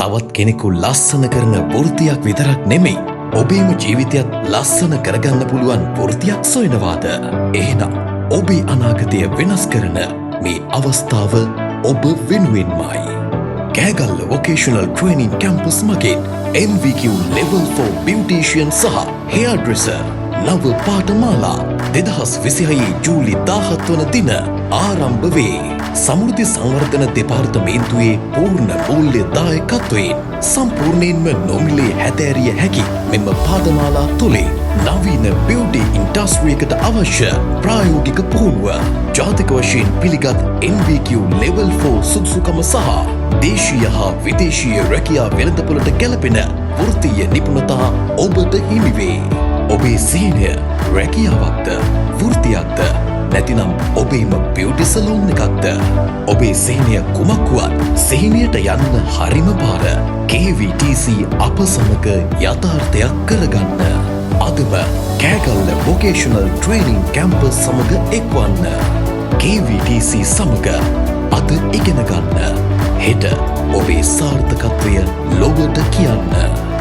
තවත් කෙනෙකු ලස්සන කරන වෘත්තියක් විතරක් නෙමෙයි ඔබේම ජීවිතයත් ලස්සන කරගන්න පුළුවන් වෘත්තියක් සොයනවාද? එහෙනම් ඔබේ අනාගතය වෙනස් කරන මේ අවස්ථාව ඔබ වෙනුවෙන්මයි. කෑගල්ල වොකේෂනල් ට්‍රේනින් කැම්පස් මගින් MVQ Level 4 Beautician සහ Hairdresser නව පාඨමාලා 2026 ජූලි 17 වන දින ආරම්භ වේ. සමෘද්ධි සංවර්ධන දෙපාර්තමේන්තුවේ පූර්ණ මූල්‍ය දායකත්වයෙන් සම්පූර්ණයෙන්ම නොමිලේ හැදෑරිය හැකි මෙම පාඨමාලා තුළින් නවීන බියුටි ඉන්ඩස්ට්‍රියකට අවශ්‍ය ප්‍රායෝගික පුහුණුව ජාතික වශයෙන් පිළිගත් NVQ Level 4 සුදුසුකම සහ දේශීය හා විදේශීය රැකියා වෙළඳපොළට ගැලපෙන වෘත්තීය නිපුණතා ඔබට හිමි වේ. ඔබේ සිහිනය රැකියාවක්ද වෘත්තියක්ද නැතිනම් ඔබේම බියුටි සලූන් එකක්ද? ඔබේ සිහිනය කුමක් වුවත් සිහිනයට යන්න හරිම පාර KVTC අප සමග යථාර්ථයක් කරගන්න. අදම කෑගල්ල වොකේෂනල් ට්‍රේනින් කැම්පස් සමග එක්වන්න. KVTC සමග අද ඉගෙන ගන්න. හෙට ඔබේ සාර්ථකත්වය ලොවට කියන්න.